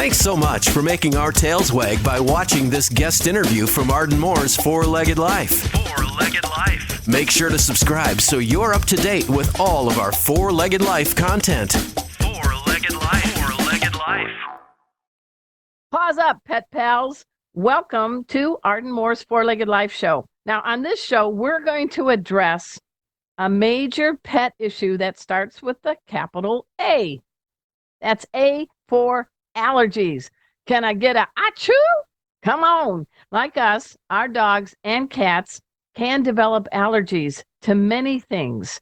Thanks so much for making our tails wag by watching this guest interview from Arden Moore's Four-Legged Life. Four-Legged Life. Make sure to subscribe so you're up to date with all of our Four-Legged Life content. Four-Legged Life. Four-Legged Life. Pause up, pet pals. Welcome to Arden Moore's Four-Legged Life show. Now, on this show, we're going to address a major pet issue that starts with the capital A. That's A for allergies. Can I get a achoo? Come on. Like us, our dogs and cats can develop allergies to many things.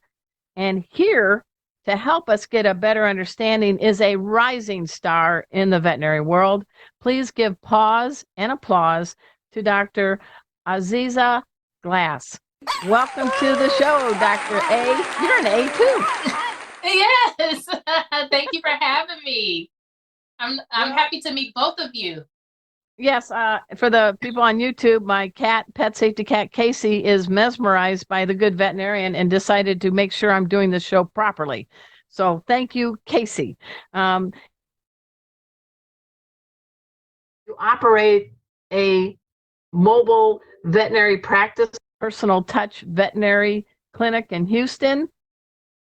And here to help us get a better understanding is a rising star in the veterinary world. Please give pause and applause to Dr. Aziza Glass. Welcome to the show, Dr. A. You're an A too. Yes. Thank you for having me. I'm happy to meet both of you. Yes, for the people on YouTube, my pet safety cat, Casey, is mesmerized by the good veterinarian and decided to make sure I'm doing the show properly. So thank you, Casey. You operate a mobile veterinary practice, personal touch veterinary clinic in Houston.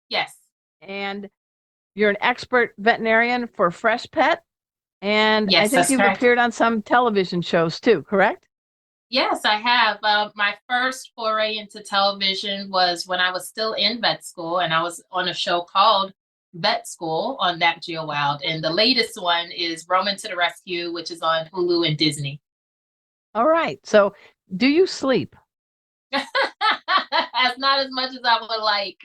Yes. And you're an expert veterinarian for Fresh Pet. And yes, I think you've appeared on some television shows too, correct? Yes, I have. My first foray into television was when I was still in vet school, and I was on a show called Vet School on Nat Geo Wild. And the latest one is Roman to the Rescue, which is on Hulu and Disney. All right. So do you sleep? Not as much as I would like.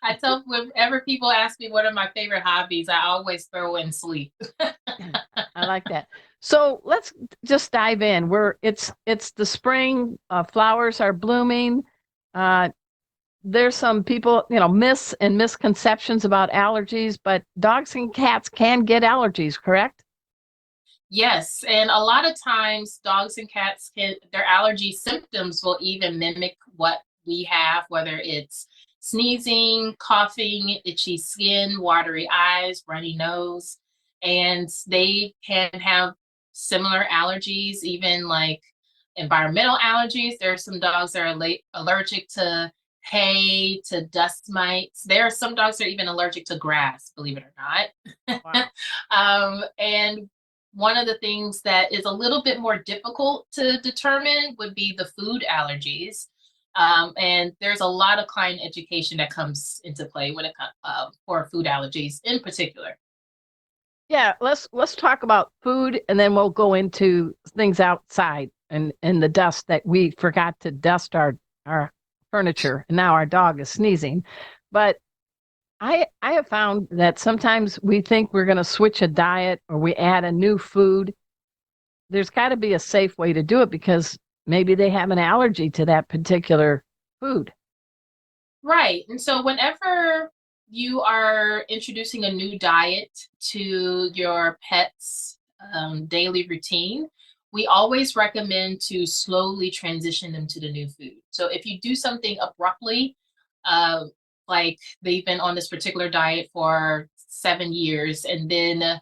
I tell whenever people ask me what are my favorite hobbies, I always throw in sleep. I like that. So let's just dive in. It's the spring, flowers are blooming. There's some people, myths and misconceptions about allergies, but dogs and cats can get allergies, correct? Yes, and a lot of times dogs and cats their allergy symptoms will even mimic what we have, whether it's sneezing, coughing, itchy skin, watery eyes, runny nose, and they can have similar allergies, even like environmental allergies. There are some dogs that are allergic to hay, to dust mites. There are some dogs that are even allergic to grass, believe it or not. Wow. And one of the things that is a little bit more difficult to determine would be the food allergies. And there's a lot of client education that comes into play when it comes for food allergies in particular. Yeah, let's talk about food, and then we'll go into things outside and the dust that we forgot to dust our furniture, and now our dog is sneezing. But I have found that sometimes we think we're going to switch a diet or we add a new food. There's got to be a safe way to do it because maybe they have an allergy to that particular food. Right. And so whenever you are introducing a new diet to your pet's daily routine, we always recommend to slowly transition them to the new food. So if you do something abruptly, like they've been on this particular diet for 7 years, and then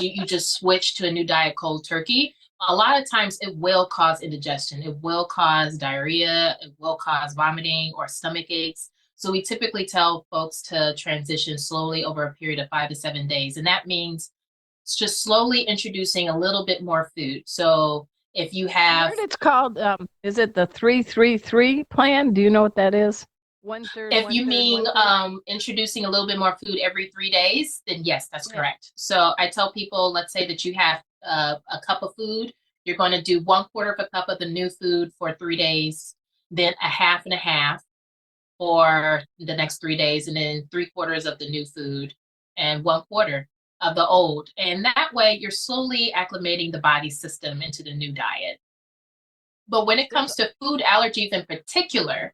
you just switch to a new diet cold turkey, a lot of times it will cause indigestion. It will cause diarrhea. It will cause vomiting or stomach aches. So we typically tell folks to transition slowly over a period of 5 to 7 days. And that means it's just slowly introducing a little bit more food. So if you have... It's called, is it the 3-3-3 plan? Do you know what that is? If you mean introducing a little bit more food every 3 days, then yes, that's correct. So I tell people, let's say that you have a cup of food, you're going to do 1/4 of a cup of the new food for 3 days, then a half and a half for the next 3 days, and then 3/4 of the new food and 1/4 of the old. And that way you're slowly acclimating the body system into the new diet. But when it comes to food allergies in particular,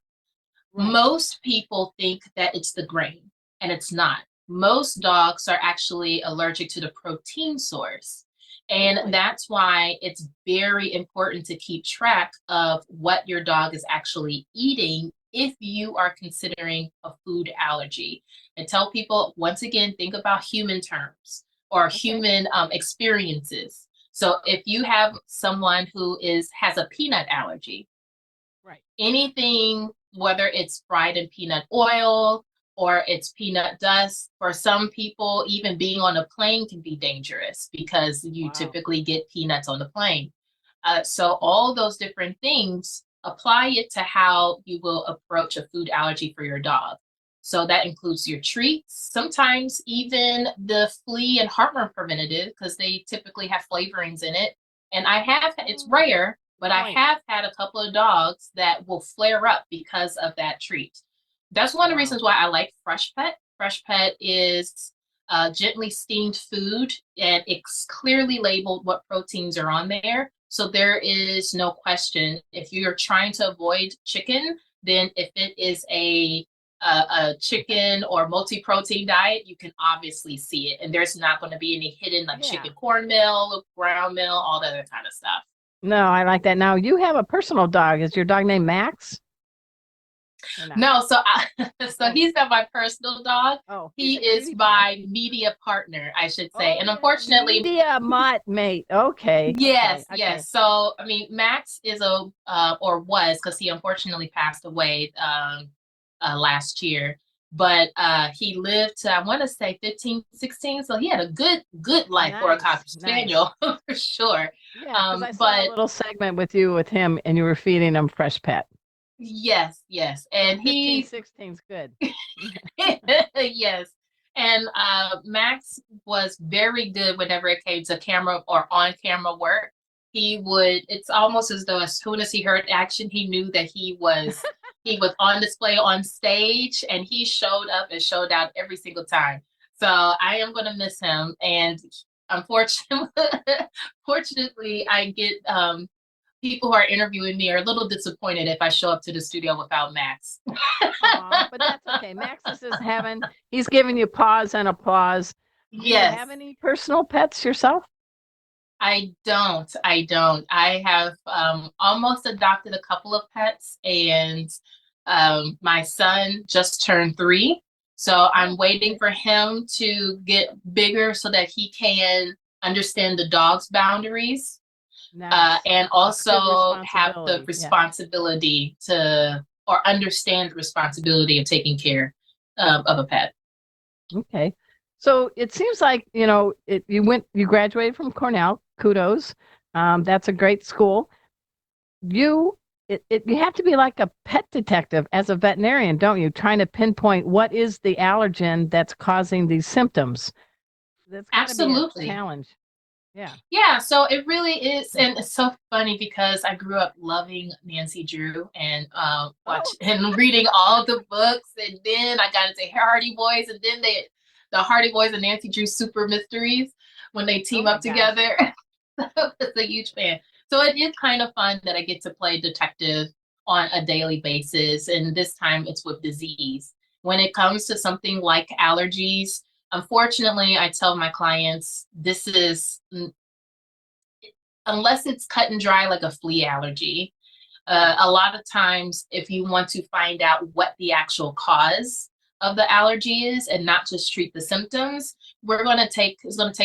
most people think that it's the grain, and it's not. Most dogs are actually allergic to the protein source. And that's why it's very important to keep track of what your dog is actually eating if you are considering a food allergy. And tell people, once again, think about human terms or human experiences. So if you have someone who has a peanut allergy, Right. anything, whether it's fried in peanut oil or it's peanut dust, for some people, even being on a plane can be dangerous because you typically get peanuts on the plane. So all those different things, apply it to how you will approach a food allergy for your dog. So that includes your treats, sometimes even the flea and heartworm preventative, because they typically have flavorings in it. And it's rare, but I have had a couple of dogs that will flare up because of that treat. That's one of the reasons why I like Fresh Pet. Fresh Pet is gently steamed food, and it's clearly labeled what proteins are on there. So there is no question. If you're trying to avoid chicken, then if it is a chicken or multi-protein diet, you can obviously see it. And there's not going to be any hidden like chicken cornmeal, ground meal, all that other kind of stuff. No, I like that. Now, you have a personal dog. Is your dog named Max? No, so he's not my personal dog. Oh, he is my media partner, I should say. And unfortunately, media mate. Okay. Yes, okay. yes. So I mean, Max is or was, because he unfortunately passed away last year. But he lived to, I want to say 15, 16. So he had a good life for a Cocker Spaniel for sure. Yeah, because I saw a little segment with him, and you were feeding him Fresh Pet. Yes, yes. And 16's good. Yes. And Max was very good whenever it came to camera or on camera work. It's almost as though as soon as he heard action, he knew that he was on display on stage, and he showed up and showed out every single time. So I am going to miss him. And unfortunately, fortunately, I get people who are interviewing me are a little disappointed if I show up to the studio without Max. But that's okay. Max is just he's giving you pause and applause. Do you have any personal pets yourself? I don't. I have almost adopted a couple of pets, and my son just turned 3. So I'm waiting for him to get bigger so that he can understand the dog's boundaries. Nice. And also have the responsibility or understand the responsibility of taking care of a pet. Okay. So it seems like, you graduated from Cornell. Kudos. That's a great school. You have to be like a pet detective as a veterinarian, don't you? Trying to pinpoint what is the allergen that's causing these symptoms. That's absolutely be a challenge. Yeah, so it really is, and it's so funny because I grew up loving Nancy Drew and and reading all the books, and then I got into Hardy Boys, and then the Hardy Boys and Nancy Drew Super Mysteries when they team up together. I was a huge fan. So it is kind of fun that I get to play detective on a daily basis, and this time it's with disease. When it comes to something like allergies, unfortunately, I tell my clients, this is, unless it's cut and dry like a flea allergy, a lot of times if you want to find out what the actual cause of the allergy is and not just treat the symptoms, it's going to take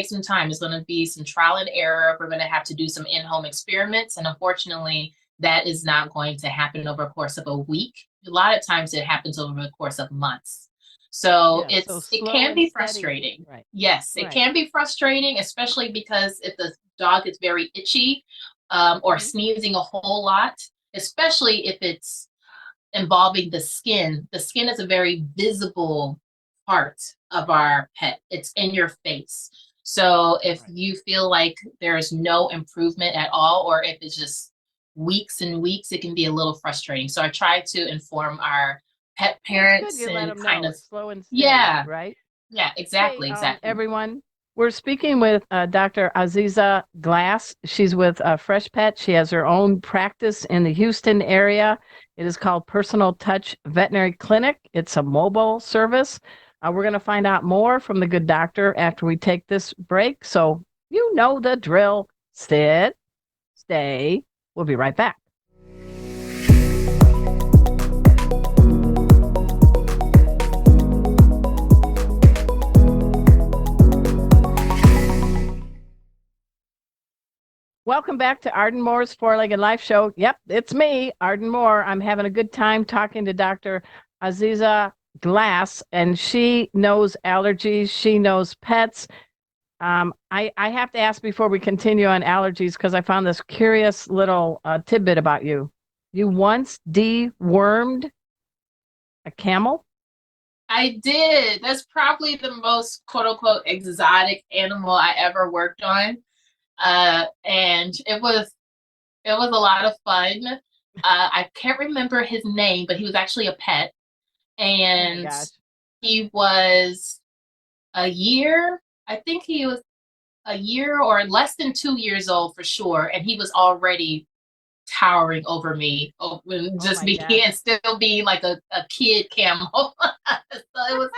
some time. It's going to be some trial and error. We're going to have to do some in-home experiments. And unfortunately, that is not going to happen over a course of a week. A lot of times it happens over the course of months. So it can be frustrating. Right. Yes, it can be frustrating, especially because if the dog is very itchy or sneezing a whole lot, especially if it's involving the skin. The skin is a very visible part of our pet. It's in your face. So if you feel like there's no improvement at all, or if it's just weeks and weeks, it can be a little frustrating. So I try to inform our pet parents and kind of slow and steady, right? Yeah, exactly. Everyone, we're speaking with Dr. Aziza Glass. She's with Fresh Pet. She has her own practice in the Houston area. It is called Personal Touch Veterinary Clinic. It's a mobile service. We're going to find out more from the good doctor after we take this break. So you know the drill. Sit, stay. We'll be right back. Welcome back to Arden Moore's Four-Legged Life Show. Yep, it's me, Arden Moore. I'm having a good time talking to Dr. Aziza Glass, and she knows allergies. She knows pets. I have to ask before we continue on allergies because I found this curious little tidbit about you. You once dewormed a camel? I did. That's probably the most quote unquote exotic animal I ever worked on. And it was a lot of fun. I can't remember his name, but he was actually a pet. Oh my And gosh. he was a year, I think he was a year or less than 2 years old for sure. And he was already towering over me, Oh just my being gosh. and still being like a kid camel. So it was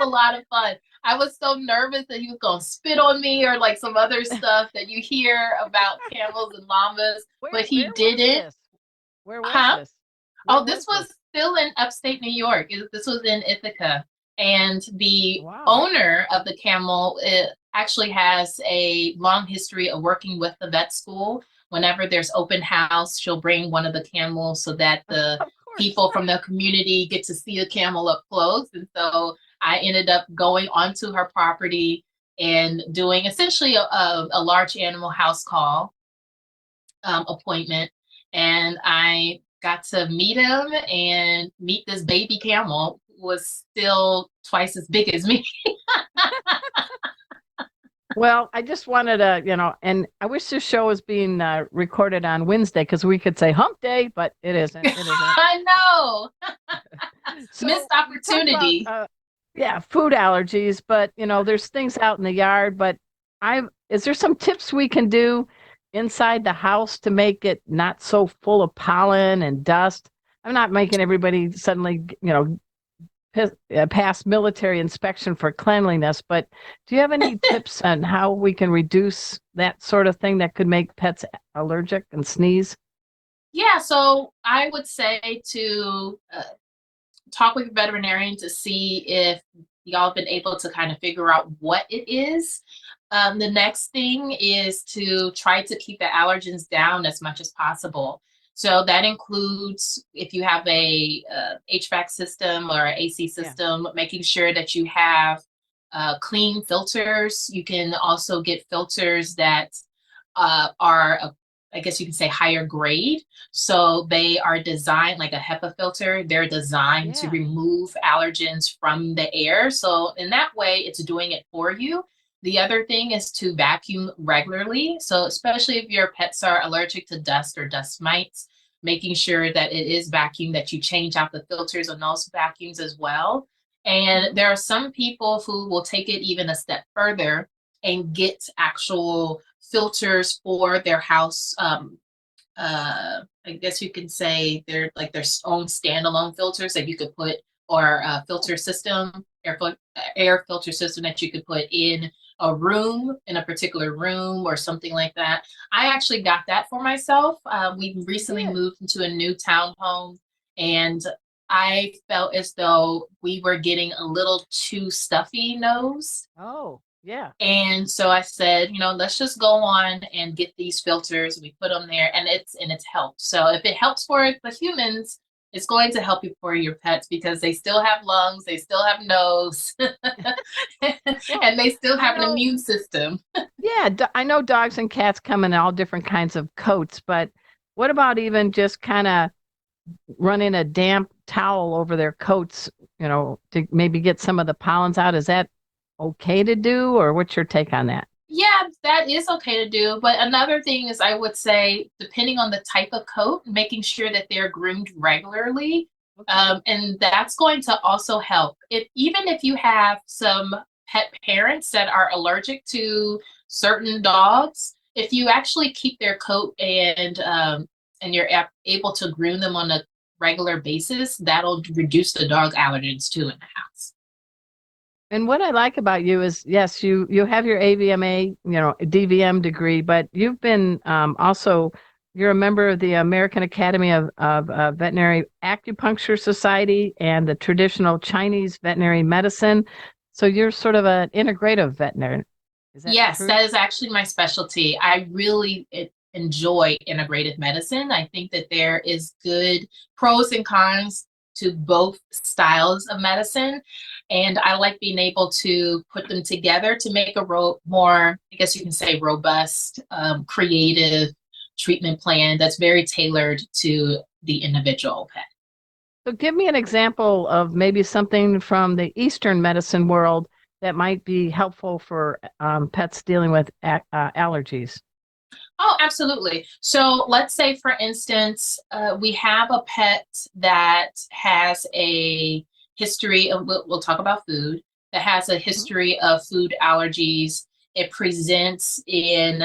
a lot of fun. I was so nervous that he was gonna spit on me or like some other stuff that you hear about camels and llamas, but Where he was didn't. this? Where was Huh? this? Where Oh, this was this? was still in upstate New York. This was in Ithaca. And the Wow. owner of the camel actually has a long history of working with the vet school. Whenever there's open house, she'll bring one of the camels so that the Of course. people from the community get to see the camel up close. And so I ended up going onto her property and doing essentially a large animal house call appointment, and I got to meet him and meet this baby camel who was still twice as big as me. Well, I just wanted to, and I wish this show was being recorded on Wednesday because we could say hump day, but it isn't. It isn't. I know. So Missed we talked about, opportunity. yeah, food allergies, but there's things out in the yard. But is there some tips we can do inside the house to make it not so full of pollen and dust? I'm not making everybody suddenly, pass military inspection for cleanliness, but do you have any tips on how we can reduce that sort of thing that could make pets allergic and sneeze? Yeah, so I would say to talk with your veterinarian to see if y'all have been able to kind of figure out what it is. The next thing is to try to keep the allergens down as much as possible. So that includes if you have a HVAC system or an AC Yeah. system, making sure that you have clean filters. You can also get filters that are, I guess you can say, higher grade. So they are designed like a HEPA filter. They're designed to Yeah. remove allergens from the air. So in that way, it's doing it for you. The other thing is to vacuum regularly. So especially if your pets are allergic to dust or dust mites, making sure that it is vacuum, that you change out the filters on those vacuums as well. And Mhm. there are some people who will take it even a step further and get actual filters for their house. I guess you can say they're like their own standalone filters that you could put, or a filter system, air filter system that you could put in a room, in a particular room or something like that. I actually got that for myself. We You recently did. moved into a new townhome, and I felt as though we were getting a little too stuffy nose. Oh, yeah. And so I said, let's just go on and get these filters. We put them there, and it's helped. So if it helps for the humans, it's going to help you for your pets because they still have lungs, they still have nose, Well, and they still I have an know, immune system. yeah, I know dogs and cats come in all different kinds of coats, but what about even just kind of running a damp towel over their coats, to maybe get some of the pollens out? Is that okay to do, or what's your take on that? Yeah, that is okay to do. But another thing is, I would say, depending on the type of coat, making sure that they're groomed regularly. Okay. And that's going to also help. Even if you have some pet parents that are allergic to certain dogs, if you actually keep their coat and you're able to groom them on a regular basis, that'll reduce the dog allergens too in the house. And what I like about you is, yes, you have your AVMA, DVM degree, but you've been also you're a member of the American Academy of Veterinary Acupuncture Society and the traditional Chinese veterinary medicine. So you're sort of an integrative veterinarian. Is that Yes, true? that is actually my specialty. enjoy integrative medicine. I think that there is good pros and cons to both styles of medicine. And I like being able to put them together to make a more, I guess you can say, robust, creative treatment plan that's very tailored to the individual pet. So give me an example of maybe something from the Eastern medicine world that might be helpful for pets dealing with allergies. Oh, absolutely. So let's say, for instance, we have a pet that has a history of, we'll talk about food, that has a history of food allergies. It presents in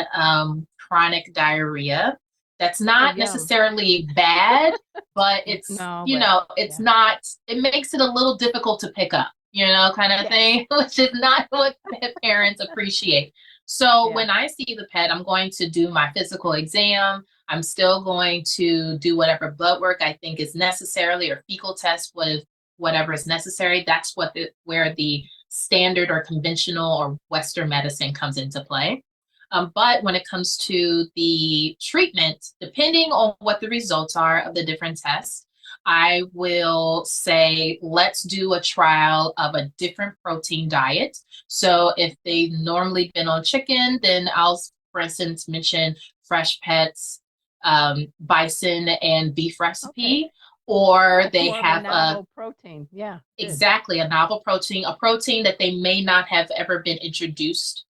chronic diarrhea. That's not necessarily bad, but it's, it's not, it makes it a little difficult to pick up, kind of thing, which is not what pet parents appreciate. So when I see the pet, I'm going to do my physical exam. I'm still going to do whatever blood work I think is necessary, or fecal test with whatever is necessary. That's where the standard or conventional or Western medicine comes into play. But when it comes to the treatment, depending on what the results are of the different tests, I will say, let's do a trial of a different protein diet. So if they've normally been on chicken, then I'll, for instance, mention Fresh Pets, bison and beef recipe. Okay. Or That's they have a novel protein. Yeah. Exactly, a novel protein, a protein that they may not have ever been introduced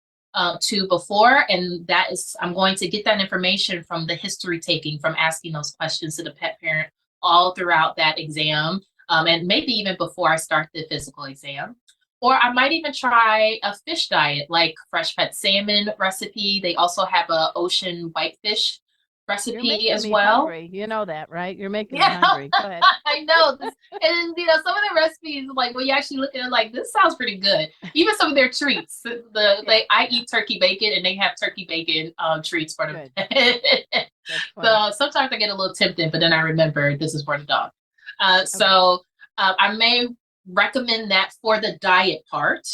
to before. And that is, I'm going to get that information from the history taking, from asking those questions to the pet parent all throughout that exam, and maybe even before I start the physical exam. Or I might even try a fish diet, like Fresh Pet salmon recipe. They also have a ocean whitefish recipe as well. Hungry. You know that, right? You're making me hungry. Go ahead. I know. And some of the recipes, like, when you actually look at it, like, this sounds pretty good. Even some of their treats. I eat turkey bacon, and they have turkey bacon treats for the pet. So sometimes I get a little tempted, but then I remember this is for the dog. I may recommend that for the diet part.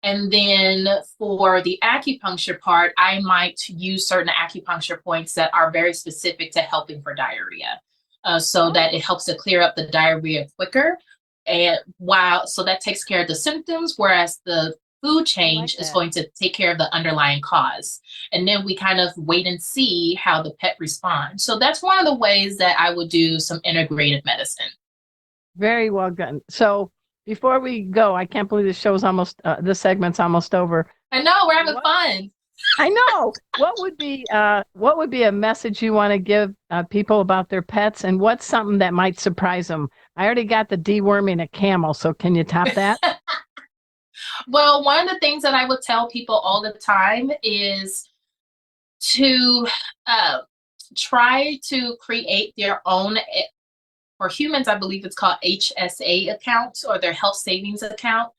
And then for the acupuncture part, I might use certain acupuncture points that are very specific to helping for diarrhea, so that it helps to clear up the diarrhea quicker. And so that takes care of the symptoms, whereas the food change is going to take care of the underlying cause. And then we kind of wait and see how the pet responds. So that's one of the ways that I would do some integrative medicine. Very well done. So before we go, I can't believe this segment's almost over. I know, we're having fun. I know. What would be a message you want to give people about their pets, and what's something that might surprise them? I already got the deworming a camel, so can you top that? Well, one of the things that I would tell people all the time is to try to create their own. For humans, I believe it's called HSA accounts, or their health savings account.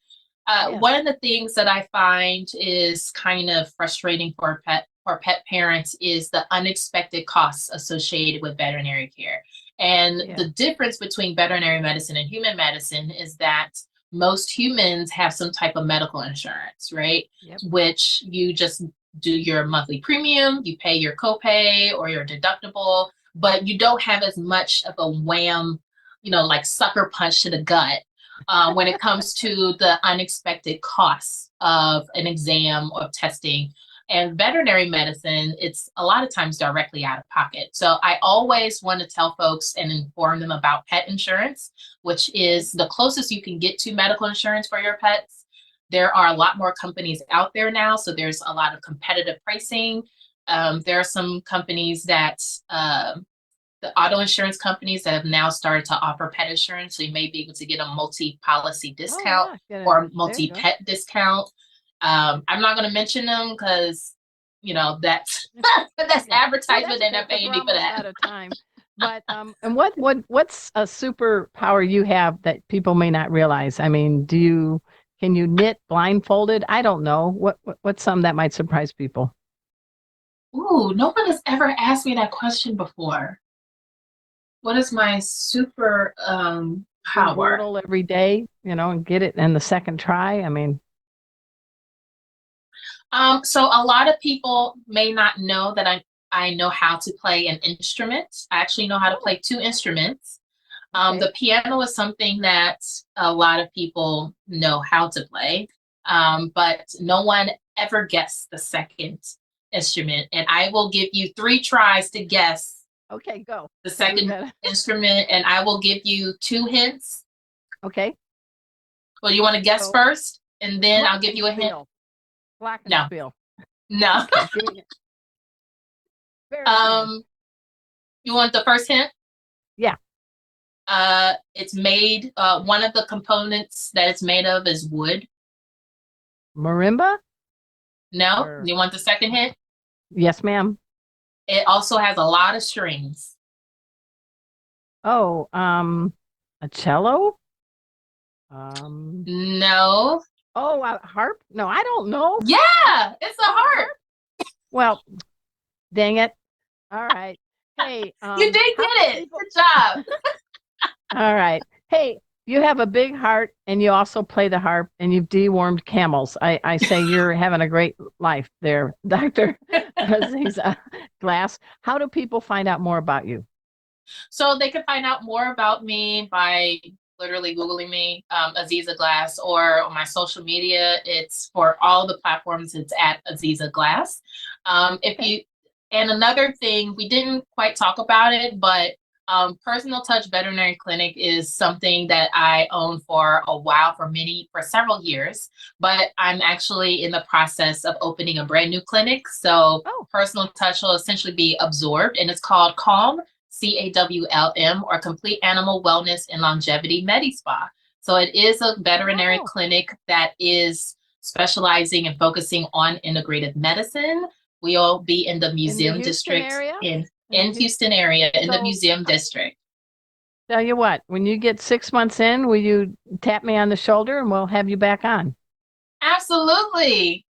One of the things that I find is kind of frustrating for pet parents is the unexpected costs associated with veterinary care. And the difference between veterinary medicine and human medicine is that most humans have some type of medical insurance, right? Which you just do your monthly premium, you pay your copay or your deductible, but you don't have as much of a wham, like sucker punch to the gut when it comes to the unexpected costs of an exam or testing. And veterinary medicine, it's a lot of times directly out of pocket. So I always want to tell folks and inform them about pet insurance, which is the closest you can get to medical insurance for your pets. There are a lot more companies out there now, so there's a lot of competitive pricing. There are some companies that the auto insurance companies that have now started to offer pet insurance. So you may be able to get a multi-policy discount or multi-pet discount. I'm not going to mention them because, that's advertisement, and they're paying me for that. Out of time. But and what's a superpower you have that people may not realize? I mean, can you knit blindfolded? I don't know. What's some that might surprise people? Ooh, no one has ever asked me that question before. What is my super power? Wordle every day, and get it in the second try. I mean, so a lot of people may not know that I know how to play an instrument. I actually know how to play 2 instruments. The piano is something that a lot of people know how to play, but no one ever guessed the second instrument. And I will give you 3 tries to guess. Okay, go. The second instrument, and I will give you 2 hints. Okay. Well, you want to guess first, and then I'll give you a hint. Glockenspiel. No. Okay. You want the first hint? Yeah. It's made. One of the components that it's made of is wood. Marimba? No. You want the second hint? Yes, ma'am. It also has a lot of strings. Oh, a cello? No. Oh, a harp? No, I don't know. Yeah, it's a harp. Well, dang it. All right. Hey, you did get it. Good job. All right. Hey, you have a big heart and you also play the harp and you've dewormed camels. I say you're having a great life there, Dr. Aziza Glass. How do people find out more about you? So they can find out more about me by literally Googling me, Aziza Glass, or on my social media. It's for all the platforms. It's at Aziza Glass. And another thing, we didn't quite talk about it, but Personal Touch Veterinary Clinic is something that I own for a while, for several years, but I'm actually in the process of opening a brand new clinic. So Personal Touch will essentially be absorbed, and it's called CALM, CAWLM, or Complete Animal Wellness and Longevity Medi-Spa. So it is a veterinary clinic that is specializing and focusing on integrative medicine. We'll be in the museum district in Houston area, in the museum district. Tell you what, when you get 6 months in, will you tap me on the shoulder and we'll have you back on? Absolutely.